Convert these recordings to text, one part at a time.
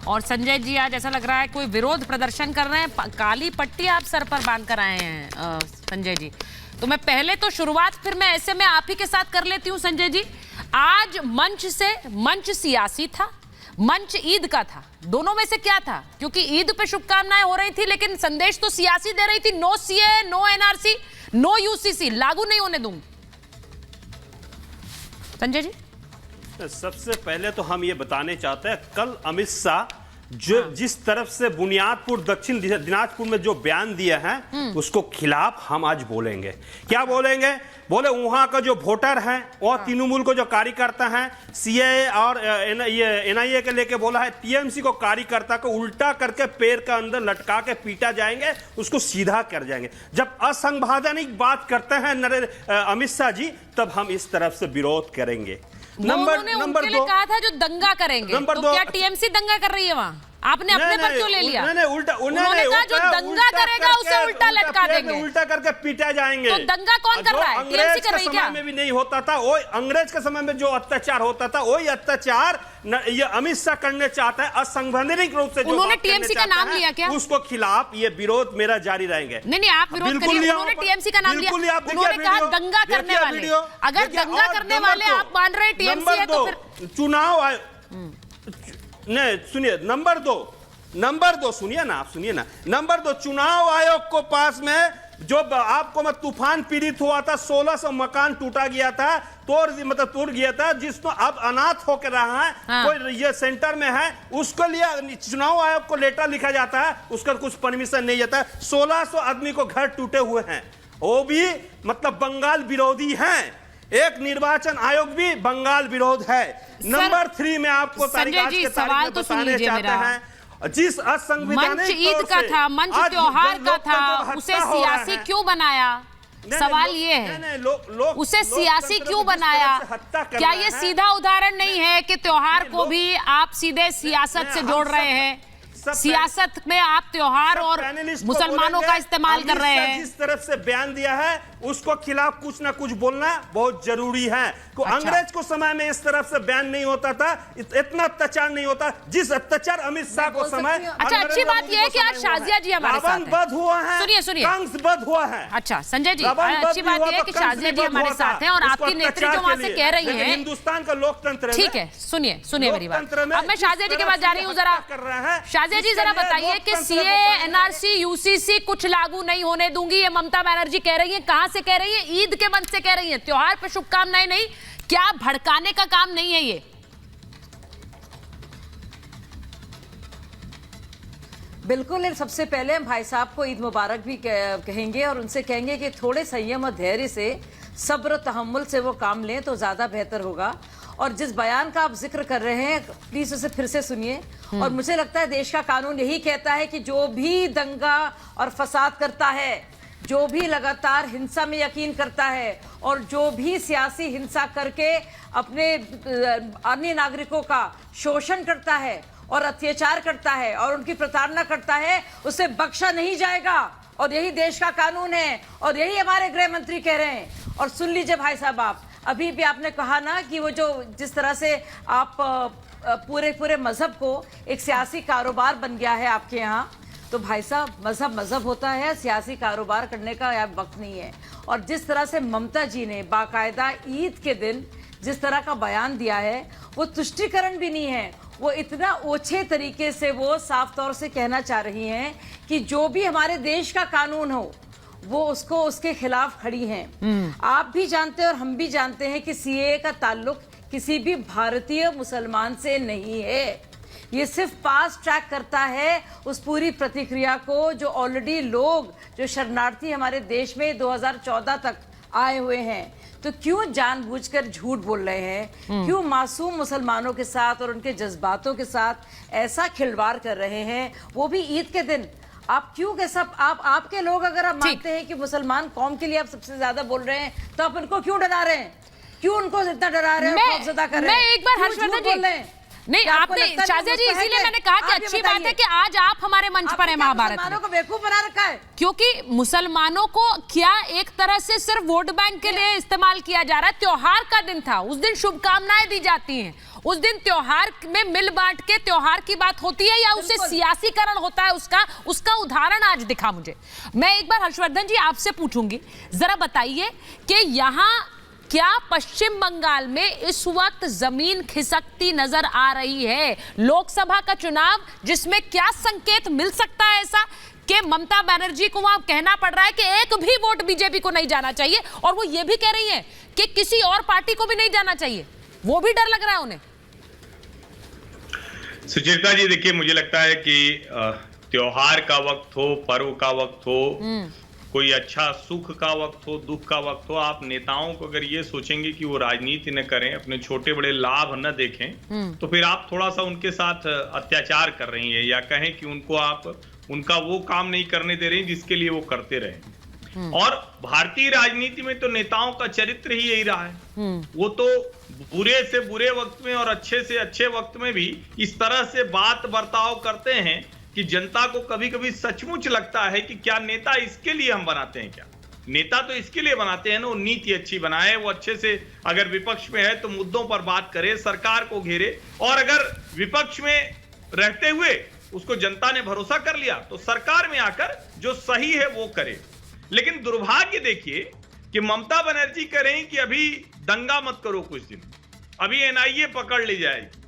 और संजय जी आज ऐसा लग रहा है कोई विरोध प्रदर्शन कर रहे हैं, काली पट्टी आप सर पर बांध कर आए हैं संजय जी। तो मैं पहले तो शुरुआत फिर मैं ऐसे में आप ही के साथ कर लेती हूँ संजय जी। आज मंच सियासी था, मंच ईद का था, दोनों में से क्या था? क्योंकि ईद पे शुभकामनाएं हो रही थी लेकिन संदेश तो सियासी दे रही थी, no CAA, no NRC, no UCC, लागू नहीं होने दूंगी। संजय जी, सबसे पहले तो हम ये बताने चाहते हैं, कल अमित शाह जिस तरफ से बुनियादपुर दक्षिण दिनाजपुर में जो बयान दिए हैं उसको खिलाफ हम आज बोलेंगे। क्या बोलेंगे? बोले वहां का जो वोटर हैं और तृणमूल को जो कार्यकर्ता हैं, सीए और एनआईए के लेके बोला है, टीएमसी को कार्यकर्ता को उल्टा करके पैर के अंदर लटका के पीटा जाएंगे, उसको सीधा कर जाएंगे। जब असंवैधानिक बात करते हैं अमित शाह जी, तब हम इस तरफ से विरोध करेंगे। नंबर दो कहा था जो दंगा करेंगे, तो क्या टीएमसी दंगा कर रही है वहां? आपने अपने पर क्यों ले लिया? उन्होंने कहा जो दंगा करेगा उसे उल्टा लटका देंगे, उल्टा करके पीटा जाएंगे। तो दंगा कौन कर रहा है? टीएमसी कर रही है क्या? अंग्रेज के समय में भी नहीं होता था, वो अंग्रेज के समय में जो अत्याचार होता था वही अत्याचार ये अमित शाह करने चाहता है, असंवैधानिक रूप से। उन्होंने टीएमसी का नाम लिया क्या? उसको खिलाफ ये विरोध मेरा जारी रहेंगे। नहीं, आप विरोध करिए। उन्होंने टीएमसी का नाम लिया, उन्होंने कहा दंगा करने वाले। अगर दंगा करने वाले आप मान रहे टीएमसी है तो फिर चुनाव नहीं, सुनिए, नंबर दो सुनिए ना, आप सुनिए ना। नंबर 2, चुनाव आयोग को पास में जो आपको मैं तूफान पीड़ित हुआ था, 1600 मकान टूटा गया था, टूट गया था, जिसको अब अनाथ होकर रहा है, कोई ये सेंटर में है, उसके लिए चुनाव आयोग को लेटर लिखा जाता है, उसका कुछ परमिशन नहीं जाता। 1600 आदमी को घर टूटे हुए हैं, वो भी मतलब बंगाल विरोधी हैं। एक निर्वाचन आयोग भी बंगाल विरोध है। नंबर 3 में आपको तारीख के तारीख में बताने चाहते हैं, जिस असंवैधानिक मंच ईद का था, मंच त्योहार का था, उसे सियासी क्यों बनाया? सवाल ये है, उसे सियासी क्यों बनाया? क्या ये सीधा उदाहरण नहीं है कि त्योहार को भी आप सीधे सियासत से जोड़ रहे हैं? सियासत में आप त्योहार और मुसलमानों का इस्तेमाल कर रहे हैं। जिस तरफ से बयान दिया है उसको खिलाफ कुछ ना कुछ बोलना बहुत जरूरी है। अंग्रेज को समय में इस तरफ से बयान नहीं होता था, इतना अत्याचार नहीं होता जिस अत्याचार अमित शाह को समय। अच्छा, अच्छी बात यह है कि आज शाजिया जी हमारे साथ हैं। हुआ है, सुनिए कंसबद्ध हुआ है। अच्छा संजय जी, अच्छी बात यह है कि शाजिया जी हमारे साथ हैं और आपकी नेत्री जो वहां से कह रही है हिंदुस्तान का लोकतंत्र। ठीक है, सुनिए मेरी बात। अब मैं शाजिया जी के पास जा रही हूँ, जरा शाजिया जी जरा बताइए कि सीए, एनआरसी, यूसीसी कुछ लागू नहीं होने दूंगी, ये ममता बनर्जी कह रही है। कहां से कह रही है? ईद के मंच से कह रही है, त्योहार पे शुभकामनाएं नहीं। क्या भड़काने का काम नहीं है ये? बिल्कुल। सबसे पहले हम भाई साहब को ईद मुबारक भी कहेंगे और उनसे कहेंगे कि थोड़े संयम और धैर्य से, सब्र तहम्मुल से वो काम लें तो ज्यादा बेहतर होगा। और जिस बयान का आप जिक्र कर रहे हैं, प्लीज उसे फिर से सुनिए। और मुझे लगता है देश का कानून यही कहता है कि जो भी दंगा और फसाद करता है, जो भी लगातार हिंसा में यकीन करता है और जो भी सियासी हिंसा करके अपने अन्य नागरिकों का शोषण करता है और अत्याचार करता है और उनकी प्रताड़ना करता है, उसे बख्शा नहीं जाएगा। और यही देश का कानून है और यही हमारे गृह मंत्री कह रहे हैं। और सुन लीजिए भाई साहब, आप अभी भी आपने कहा ना कि वो जो जिस तरह से आप पूरे मजहब को एक सियासी कारोबार बन गया है आपके यहाँ, तो भाई साहब मजहब होता है, सियासी कारोबार करने का यार वक्त नहीं है। और जिस तरह से ममता जी ने बाकायदा ईद के दिन जिस तरह का बयान दिया है, वो तुष्टीकरण भी नहीं है, वो इतना ओछे तरीके से वो साफ तौर से कहना चाह रही हैं कि जो भी हमारे देश का कानून हो वो उसके खिलाफ खड़ी हैं। आप भी जानते हैं और हम भी जानते हैं कि सीए का ताल्लुक किसी भी भारतीय मुसलमान से नहीं है। ये सिर्फ पास ट्रैक करता है उस पूरी प्रतिक्रिया को जो ऑलरेडी लोग, जो शरणार्थी हमारे देश में 2014 तक आए हुए हैं। तो क्यों जानबूझकर झूठ बोल रहे हैं? क्यों मासूम मुसलमानों के साथ और उनके जज्बातों के साथ ऐसा खिलवाड़ कर रहे हैं, वो भी ईद के दिन? आप क्यों कैसा आपके लोग अगर आप मानते हैं कि मुसलमान कौम के लिए आप सबसे ज्यादा बोल रहे हैं, तो आप उनको क्यों डरा रहे हैं? क्यों उनको इतना डरा रहे हैं? मैं एक बार हर्षवर्धन जी, नहीं, क्या आपको आपने लगता नहीं शाजिया जी, मुझको है इसीलिए कि- मैंने कहा कि आप ये अच्छी बात है बताइए। कि आज आप हमारे मंच पर आपने है क्या महाभारत मुसलमानों में, को बेवकूफ बना रखा है? क्योंकि मुसलमानों को क्या एक तरह से सिर्फ वोट बैंक के लिए इस्तेमाल किया जा रहा है। त्योहार का दिन था, उस दिन शुभकामनाएं दी जाती हैं, उस दिन त्योहार में मिल बांट के त्योहार की बात होती है, या उसे सियासीकरण होता है उसका उदाहरण आज दिखा मुझे। मैं एक बार हर्षवर्धन जी आपसे पूछूंगी, जरा बताइए कि यहां क्या पश्चिम बंगाल में इस वक्त जमीन खिसकती नजर आ रही है? लोकसभा का चुनाव जिसमें क्या संकेत मिल सकता है ऐसा कि ममता बनर्जी को वहां कहना पड़ रहा है कि एक भी वोट बीजेपी को नहीं जाना चाहिए, और वो ये भी कह रही है कि किसी और पार्टी को भी नहीं जाना चाहिए, वो भी डर लग रहा है उन्हें। सुचेता जी, देखिए, मुझे लगता है कि त्योहार का वक्त हो, पर्व का वक्त हो, कोई अच्छा सुख का वक्त हो, दुख का वक्त हो, आप नेताओं को अगर ये सोचेंगे कि वो राजनीति न करें, अपने छोटे बड़े लाभ न देखें, तो फिर आप थोड़ा सा उनके साथ अत्याचार कर रही हैं, या कहें कि उनको आप उनका वो काम नहीं करने दे रही जिसके लिए वो करते रहे। और भारतीय राजनीति में तो नेताओं का चरित्र ही यही रहा है, वो तो बुरे से बुरे वक्त में और अच्छे से अच्छे वक्त में भी इस तरह से बात बर्ताव करते हैं कि जनता को कभी कभी सचमुच लगता है कि क्या नेता इसके लिए हम बनाते हैं क्या? नेता तो इसके लिए बनाते हैं ना, वो नीति अच्छी बनाए, वो अच्छे से अगर विपक्ष में है तो मुद्दों पर बात करे, सरकार को घेरे, और अगर विपक्ष में रहते हुए उसको जनता ने भरोसा कर लिया तो सरकार में आकर जो सही है वो करे। लेकिन दुर्भाग्य देखिए कि ममता बनर्जी कह रही कि अभी दंगा मत करो, कुछ दिन अभी एनआईए पकड़ ली जाएगी।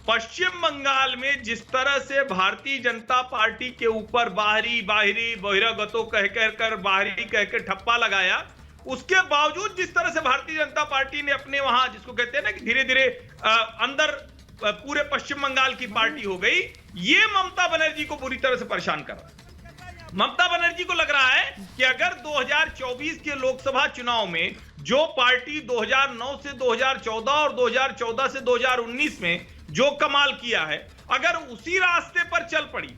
पश्चिम बंगाल में जिस तरह से भारतीय जनता पार्टी के ऊपर बाहरी बहिरागतों कहकर बाहरी कहकर ठप्पा लगाया, उसके बावजूद जिस तरह से भारतीय जनता पार्टी ने अपने वहां, जिसको कहते हैं ना कि धीरे धीरे अंदर पूरे पश्चिम बंगाल की पार्टी हो गई, ये ममता बनर्जी को बुरी तरह से परेशान कर रहा है। ममता बनर्जी को लग रहा है कि अगर 2024 के लोकसभा चुनाव में जो पार्टी 2009 से 2014 और 2014 से 2019 में जो कमाल किया है, अगर उसी रास्ते पर चल पड़ी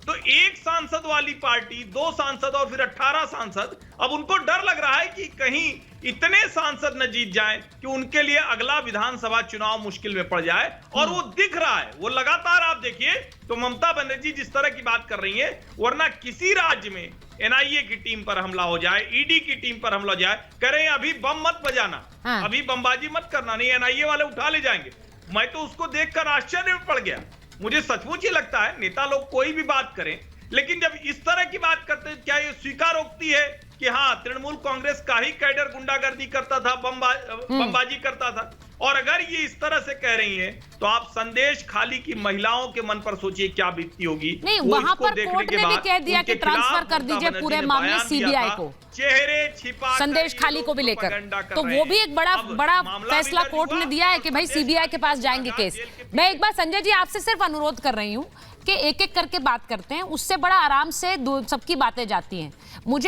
तो एक सांसद वाली पार्टी 2 सांसद और फिर 18 सांसद, अब उनको डर लग रहा है कि कहीं इतने सांसद न जीत जाएं कि उनके लिए अगला विधानसभा चुनाव मुश्किल में पड़ जाए। और वो दिख रहा है, वो लगातार आप देखिए तो ममता बनर्जी जिस तरह की बात कर रही है, वरना किसी राज्य में एनआईए की टीम पर हमला हो जाए, ईडी की टीम पर हमला हो जाए, करें अभी बम मत बजाना, अभी बमबाजी मत करना, नहीं एनआईए वाले उठा ले जाएंगे। मैं तो उसको देखकर आश्चर्य में पड़ गया। मुझे सचमुच ही लगता है नेता लोग कोई भी बात करें, लेकिन जब इस तरह की बात करते हैं, क्या ये स्वीकारोक्ति है कि हाँ तृणमूल कांग्रेस का ही कैडर गुंडागर्दी करता था, बमबाजी करता था? और अगर ये इस तरह से कह रही हैं, तो आप संदेश खाली की महिलाओं के मन पर सोचिए क्या बीतती होगी। नहीं, वहां पर कोर्ट ने भी कह दिया कि ट्रांसफर कर दीजिए पूरे मामले सीबीआई को, चेहरे छिपा संदेश खाली को भी लेकर, तो वो भी एक बड़ा फैसला कोर्ट ने दिया है कि भाई सीबीआई के पास जाएंगे केस। मैं एक बार संजय जी आपसे सिर्फ अनुरोध कर रही हूँ कि एक एक करके बात करते हैं, उससे बड़ा आराम से सबकी बातें जाती हैं। मुझे